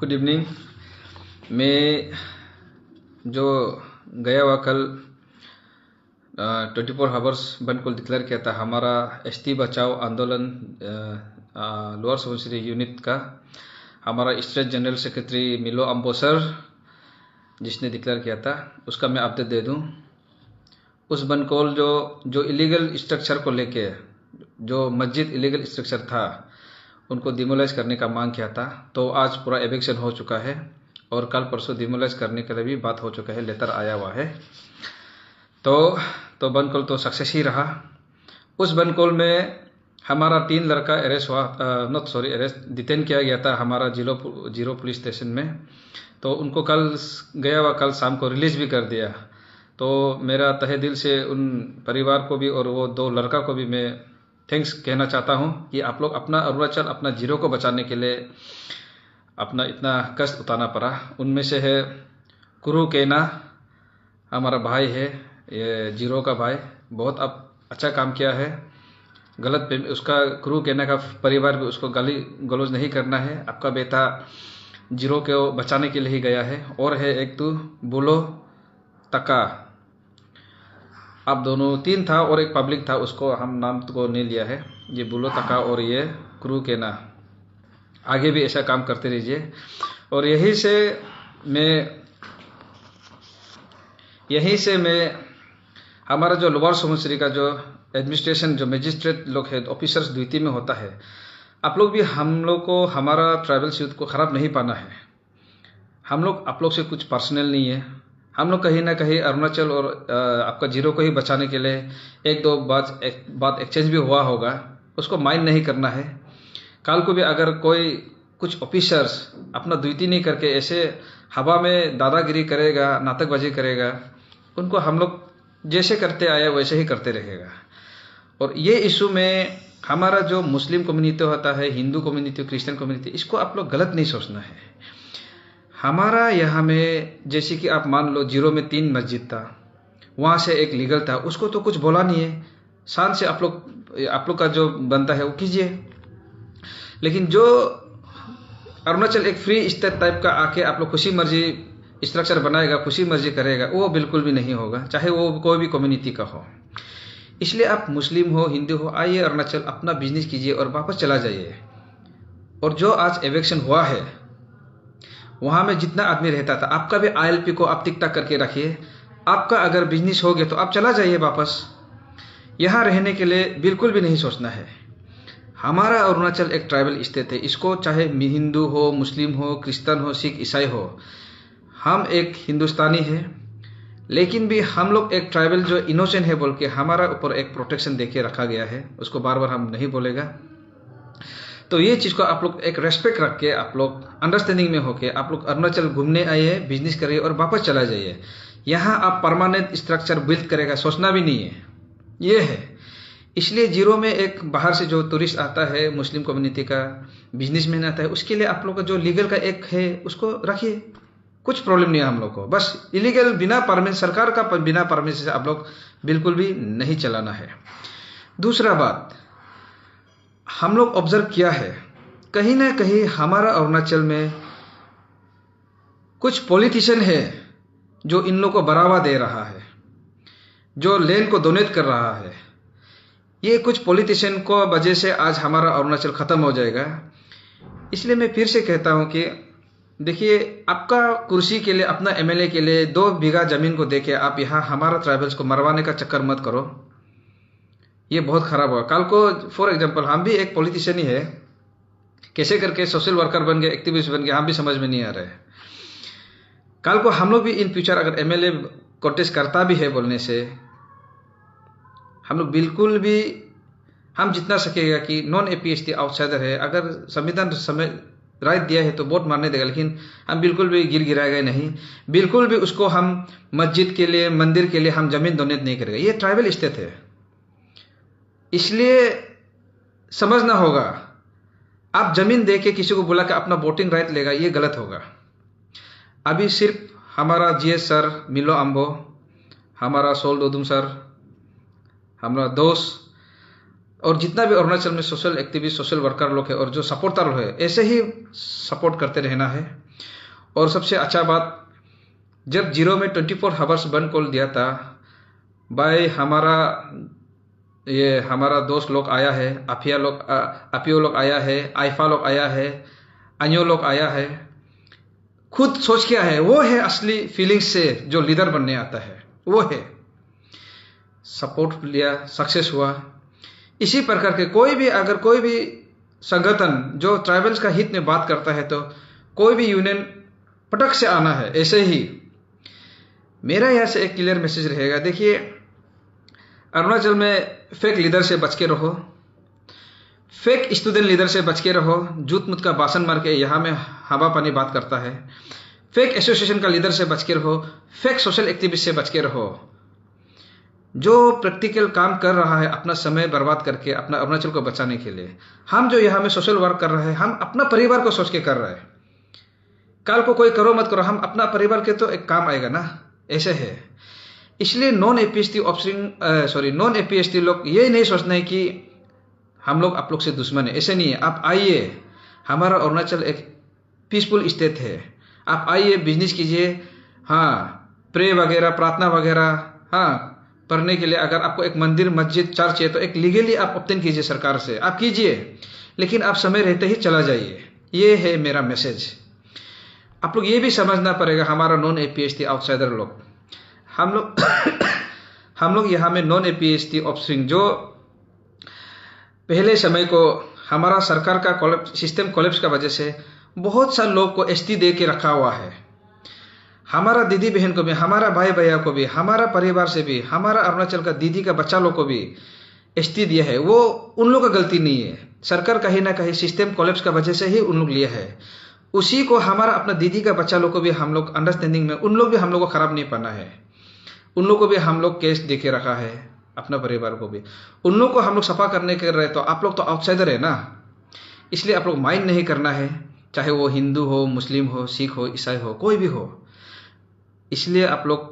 Good evening. मैं जो गया हुआ कल 24 हावर्स बंद को डिक्लेयर किया था, हमारा एसटी बचाओ आंदोलन लोअर सुबनसिरी यूनिट का हमारा स्टेट जनरल सेक्रेटरी मिलो अम्बो सर जिसने डिक्लेयर किया था, उसका मैं अपडेट दे दूं। उस बंद कॉल जो इलीगल स्ट्रक्चर को लेके, जो मस्जिद इलीगल स्ट्रक्चर था उनको डिमोलाइज करने का मांग किया था, तो आज पूरा एविक्शन हो चुका है और कल परसों डिमोलाइज करने के लिए भी बात हो चुका है, लेटर आया हुआ है। तो बंद कॉल तो सक्सेस ही रहा। उस बंद कॉल में हमारा 3 लड़का अरेस्ट डिटेन किया गया था हमारा जीरो पुलिस स्टेशन में। तो उनको कल शाम को रिलीज भी कर दिया। तो मेरा तहे दिल से उन परिवार को भी और वो 2 लड़का को भी मैं थैंक्स कहना चाहता हूँ कि आप लोग अपना अरुणाचल, अपना जीरो को बचाने के लिए अपना इतना कष्ट उठाना पड़ा। उनमें से है कुरु केना, हमारा भाई है, ये जीरो का भाई, बहुत अच्छा काम किया है। उसका कुरु केना का परिवार भी उसको गाली गलौज नहीं करना है। आपका बेटा जीरो को बचाने के लिए ही गया है। और है एक तो बुलो तका, आप दोनों 3 था और एक पब्लिक था, उसको हम नाम को नहीं लिया है। ये बुलो तका और ये क्रू केना, आगे भी ऐसा काम करते रहिए। और यहीं से मैं हमारा जो लोअर सुबनसिरी का जो एडमिनिस्ट्रेशन, जो मजिस्ट्रेट लोग है, ऑफिसर्स ड्यूटी में होता है, आप लोग भी हम लोग को हमारा ट्राइबल यूथ को खराब नहीं पाना है। आप लोग से कुछ पर्सनल नहीं है। हम लोग कहीं ना कहीं अरुणाचल और आपका जीरो को ही बचाने के लिए 1-2 बात एक्सचेंज भी हुआ होगा, उसको माइंड नहीं करना है। कल को भी अगर कुछ ऑफिसर्स अपना ड्यूटी नहीं करके ऐसे हवा में दादागिरी करेगा, नाटकबाजी करेगा, उनको हम लोग जैसे करते आए वैसे ही करते रहेगा। और ये इशू में हमारा जो मुस्लिम कम्युनिटी होता है, हिंदू कम्युनिटी, क्रिश्चियन कम्युनिटी, इसको आप लोग गलत नहीं सोचना है। हमारा यहाँ में जैसे कि आप मान लो जीरो में 3 मस्जिद था, वहाँ से एक लीगल था, उसको तो कुछ बोला नहीं है। शान से आप लोग का जो बनता है वो कीजिए। लेकिन जो अरुणाचल एक फ्री स्टेट टाइप का आके आप लोग खुशी मर्जी स्ट्रक्चर बनाएगा, खुशी मर्जी करेगा, वो बिल्कुल भी नहीं होगा, चाहे वो कोई भी कम्युनिटी का हो। इसलिए आप मुस्लिम हो, हिंदू हो, आइए अरुणाचल अपना बिजनेस कीजिए और वापस चला जाइए। और जो आज एविक्शन हुआ है, वहां में जितना आदमी रहता था, आपका भी ILP को आप टिक टाक करके रखिए। आपका अगर बिजनेस हो गया तो आप चला जाइए वापस। यहाँ रहने के लिए बिल्कुल भी नहीं सोचना है। हमारा अरुणाचल एक ट्राइबल स्टेट है, इसको चाहे हिंदू हो, मुस्लिम हो, क्रिश्चियन हो, सिख ईसाई हो, हम एक हिंदुस्तानी है। लेकिन भी हम लोग एक ट्राइबल जो इनोसेंट है बोल के हमारा ऊपर एक प्रोटेक्शन देके रखा गया है, उसको बार बार हम नहीं बोलेगा। तो ये चीज को आप लोग एक रेस्पेक्ट रख के, आप लोग अंडरस्टैंडिंग में होके आप लोग अरुणाचल घूमने आइए, बिजनेस करिए और वापस चला जाइए। यहाँ आप परमानेंट स्ट्रक्चर बिल्ड करेगा सोचना भी नहीं है, ये है। इसलिए जीरो में एक बाहर से जो टूरिस्ट आता है, मुस्लिम कम्युनिटी का बिजनेसमैन आता है, उसके लिए आप लोग का जो लीगल का एक है उसको रखिए, कुछ प्रॉब्लम नहीं है हम लोग को। बस इलीगल बिना परमिशन, सरकार का बिना परमिशन से आप लोग बिल्कुल भी नहीं चलाना है। दूसरा बात, हम लोग ऑब्जर्व किया है कहीं ना कहीं हमारा अरुणाचल में कुछ पॉलिटिशियन है जो इन लोगों को बढ़ावा दे रहा है, जो लैंड को डोनेट कर रहा है। ये कुछ पॉलिटिशियन को वजह से आज हमारा अरुणाचल खत्म हो जाएगा। इसलिए मैं फिर से कहता हूं कि देखिए, आपका कुर्सी के लिए, अपना MLA के लिए 2 बीघा जमीन को देके आप यहाँ हमारा ट्राइबल्स को मरवाने का चक्कर मत करो, ये बहुत खराब होगा। कल को फॉर एग्जांपल हम भी एक पॉलिटिशियन ही है, कैसे करके सोशल वर्कर बन गए, एक्टिविस्ट बन गए, हम भी समझ में नहीं आ रहा है। कल को हम लोग भी इन फ्यूचर अगर MLA कॉन्टेस्ट करता भी है बोलने से, हम लोग बिल्कुल भी, हम जितना सकेगा कि नॉन APST आउटसाइडर है, अगर संविधान समय राइट दिया है तो वोट मारने देगा, लेकिन हम बिल्कुल भी गिराएगा नहीं। बिल्कुल भी उसको हम मस्जिद के लिए, मंदिर के लिए हम जमीन डोनेट नहीं करेगा। ये ट्राइबल स्टेट है, इसलिए समझना होगा। आप जमीन दे के किसी को बुला के अपना वोटिंग राइट लेगा, ये गलत होगा। अभी सिर्फ हमारा GS सर मिलो अम्बो, हमारा सोल दोदुम सर, हमारा दोस्त और जितना भी अरुणाचल में सोशल एक्टिविस्ट, सोशल वर्कर लोग है और जो सपोर्टर है, ऐसे ही सपोर्ट करते रहना है। और सबसे अच्छा बात, जब जीरो में 24 आवर्स बंद कॉल दिया था, भाई हमारा दोस्त लोग आया है, अपियो लोग आया है, आइफा लोग आया है, अन्यो लोग आया है, खुद सोच क्या है, वो है असली फीलिंग्स से जो लीडर बनने आता है, वो है। सपोर्ट लिया, सक्सेस हुआ। इसी प्रकार के अगर कोई भी संगठन जो ट्राइबल्स का हित में बात करता है, तो कोई भी यूनियन पटक से आना है। ऐसे ही मेरा यहाँ से एक क्लियर मैसेज रहेगा। देखिए, अरुणाचल में फेक लीडर से बच के रहो, फेक स्टूडेंट लीडर से बच के रहो, जूत मुत का भाषण मार के यहाँ में हवा पानी बात करता है। फेक एसोसिएशन का लीडर से बच के रहो, फेक सोशल एक्टिविस्ट से बच के रहो। जो प्रैक्टिकल काम कर रहा है अपना समय बर्बाद करके अपना अरुणाचल को बचाने के लिए, हम जो यहाँ में सोशल वर्क कर रहे हैं, हम अपना परिवार को सोच के कर रहे हैं। कल को कोई करो मत करो, हम अपना परिवार के तो एक काम आएगा ना, ऐसे है। इसलिए नॉन एपीएसटी लोग ये नहीं सोचना है कि हम लोग आप लोग से दुश्मन है, ऐसे नहीं है। आप आइए, हमारा अरुणाचल एक पीसफुल स्टेट है। आप आइए, बिजनेस कीजिए, हाँ, प्रे वगैरह, प्रार्थना वगैरह, हाँ, पढ़ने के लिए अगर आपको एक मंदिर, मस्जिद, चर्च है तो एक लीगली आप ऑब्टेन कीजिए सरकार से, आप कीजिए, लेकिन आप समय रहते ही चला जाइए। ये है मेरा मैसेज। आप लोग ये भी समझना पड़ेगा, हमारा नॉन एपीएसटी आउटसाइडर लोग, हम लोग यहाँ में नॉन एपीएसटी ऑफस्प्रिंग, जो पहले समय को हमारा सरकार का सिस्टम कोलैप्स का वजह से बहुत सारे लोग को एसटी दे के रखा हुआ है। हमारा दीदी बहन को भी, हमारा भाई भैया को भी, हमारा परिवार से भी, हमारा अरुणाचल का दीदी का बच्चा लोग को भी एसटी दिया है। वो उन लोग का गलती नहीं है, सरकार कहीं ना कहीं सिस्टम कोलैप्स का वजह से ही उन लोग लिया है। उसी को हमारा अपना दीदी का बच्चा लोग को भी हम लोग अंडरस्टैंडिंग में, उन लोग भी हम लोग को खराब नहीं पाना है। उन लोग को भी हम लोग केस देके रखा है, अपना परिवार को भी उन लोग को हम लोग सफा करने के रहे। तो आप लोग तो आउटसाइडर है ना, इसलिए आप लोग माइंड नहीं करना है, चाहे वो हिंदू हो, मुस्लिम हो, सिख हो, ईसाई हो, कोई भी हो। इसलिए आप लोग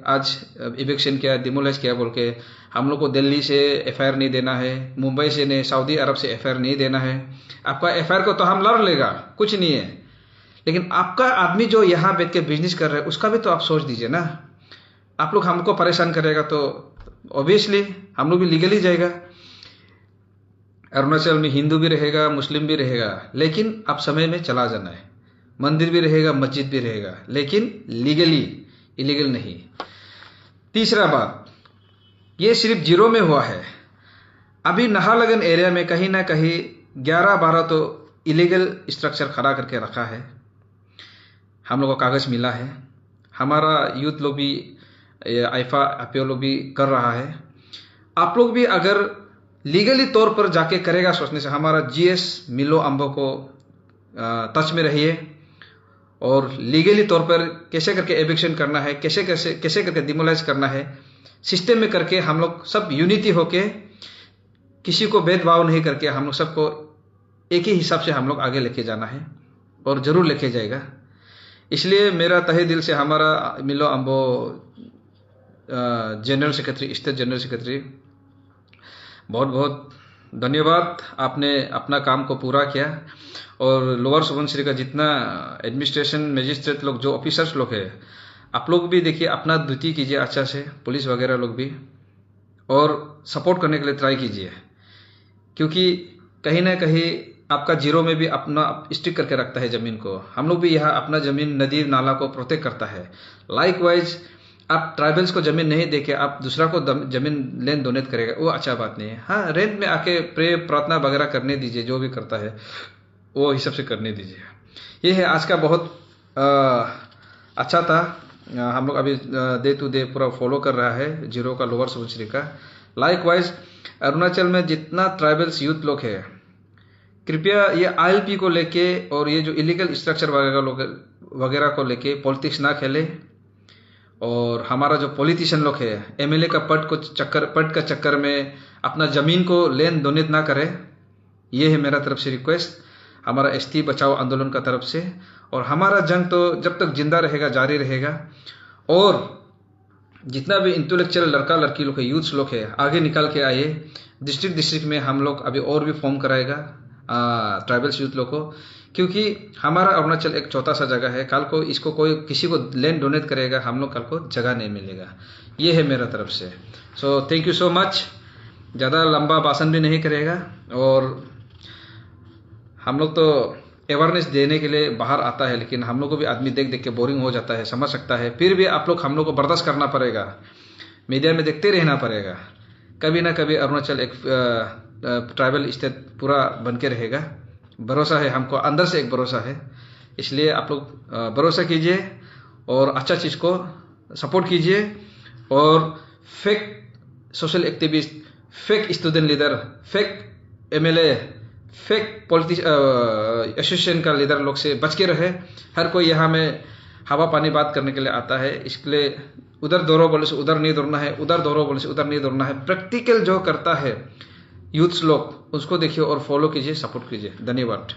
आज इविक्शन किया, डिमोलाइज किया बोल के हम लोग को दिल्ली से एफआईआर नहीं देना है, मुंबई से नहीं, सऊदी अरब से एफआईआर नहीं देना है। आपका एफआईआर को तो हम लड़ लेगा, कुछ नहीं है, लेकिन आपका आदमी जो यहाँ बैठ के बिजनेस कर रहा है उसका भी तो आप सोच दीजिए ना। आप लोग हमको परेशान करेगा तो ऑब्वियसली हम लोग भी लीगली जाएगा। अरुणाचल में हिंदू भी रहेगा, मुस्लिम भी रहेगा, लेकिन आप समय में चला जाना है। मंदिर भी रहेगा, मस्जिद भी रहेगा, लेकिन लीगली, इलीगल नहीं। तीसरा बात, ये सिर्फ जीरो में हुआ है। अभी नाहरलगुन एरिया में कहीं ना कहीं 11-12 तो इलीगल स्ट्रक्चर खड़ा करके रखा है। हम लोग को कागज मिला है, हमारा यूथ लोग भी, आइफा अपियो लोग भी कर रहा है। आप लोग भी अगर लीगली तौर पर जाके करेगा सोचने से, हमारा जीएस मिलो अम्बो को टच में रहिए और लीगली तौर पर कैसे करके एविक्शन करना है, कैसे करके डिमोलाइज करना है, सिस्टम में करके हम लोग सब यूनिटी होके, किसी को भेदभाव नहीं करके हम लोग सबको एक ही हिसाब से हम लोग आगे लेके जाना है और जरूर लेके जाएगा। इसलिए मेरा तहे दिल से हमारा मिलो अम्बो general secretary, state general secretary, बहुत बहुत धन्यवाद। आपने अपना काम को पूरा किया। और लोअर सुबनसिरी का जितना एडमिनिस्ट्रेशन, मजिस्ट्रेट लोग, जो ऑफिसर्स लोग हैं, आप लोग भी देखिए अपना ड्यूटी कीजिए अच्छा से, पुलिस वगैरह लोग भी, और सपोर्ट करने के लिए ट्राई कीजिए, क्योंकि कहीं ना कहीं आपका जीरो में भी अपना स्टिक करके रखता है ज़मीन को। हम लोग भी यहाँ अपना ज़मीन, नदी नाला को प्रोटेक्ट करता है। लाइकवाइज आप ट्राइबल्स को ज़मीन नहीं देके आप दूसरा को ज़मीन लेन डोनेट करेगा, वो अच्छा बात नहीं है। हाँ, रेंट में आके प्रे प्रार्थना वगैरह करने दीजिए, जो भी करता है वो हिसाब से करने दीजिए। ये है आज का बहुत अच्छा था। हम लोग अभी डे टू डे पूरा फॉलो कर रहा है जीरो का, लोअर सुबनसिरी का। लाइकवाइज अरुणाचल में जितना ट्राइबल्स यूथ लोग है, कृपया ये आईएलपी को लेके और ये जो इलीगल स्ट्रक्चर वगैरह को लेके पॉलिटिक्स ना खेले। और हमारा जो पॉलिटिशियन लोग है, एमएलए का पद का चक्कर में अपना ज़मीन को लेन डोनेट ना करे। ये है मेरा तरफ से रिक्वेस्ट, हमारा एसटी बचाओ आंदोलन का तरफ से। और हमारा जंग तो जब तक जिंदा रहेगा जारी रहेगा। और जितना भी इंटेलेक्चुअल लड़का लड़की लोग है, यूथ्स लोग है, आगे निकाल के आए। डिस्ट्रिक्ट में हम लोग अभी और भी फॉर्म कराएगा ट्राइबल्स यूथ लोग को, क्योंकि हमारा अरुणाचल एक छोटा सा जगह है। कल को इसको कोई किसी को लैंड डोनेट करेगा, हम लोग कल को जगह नहीं मिलेगा। ये है मेरा तरफ से। So thank you so much. ज़्यादा लंबा भाषण भी नहीं करेगा, और हम लोग तो अवेयरनेस देने के लिए बाहर आता है, लेकिन हम लोग को भी आदमी देख देख के बोरिंग हो जाता है, समझ सकता है। फिर भी आप लोग हम लोग को बर्दाश्त करना पड़ेगा, मीडिया में देखते रहना पड़ेगा। कभी ना कभी अरुणाचल एक ट्राइबल स्टेट पूरा बन के रहेगा। भरोसा है हमको, अंदर से एक भरोसा है। इसलिए आप लोग भरोसा कीजिए और अच्छा चीज़ को सपोर्ट कीजिए। और fake social activist, fake student leader, fake MLA, fake association का लीडर लोग से बच के रहे। हर कोई यहाँ में हवा पानी बात करने के लिए आता है, इसके लिए उधर दौड़ो बोले से उधर नहीं दौड़ना है, उधर दौड़ो बोले से उधर नहीं दौड़ना है। प्रैक्टिकल जो करता है यूथ्स लोग, उसको देखिए और फॉलो कीजिए, सपोर्ट कीजिए। धन्यवाद।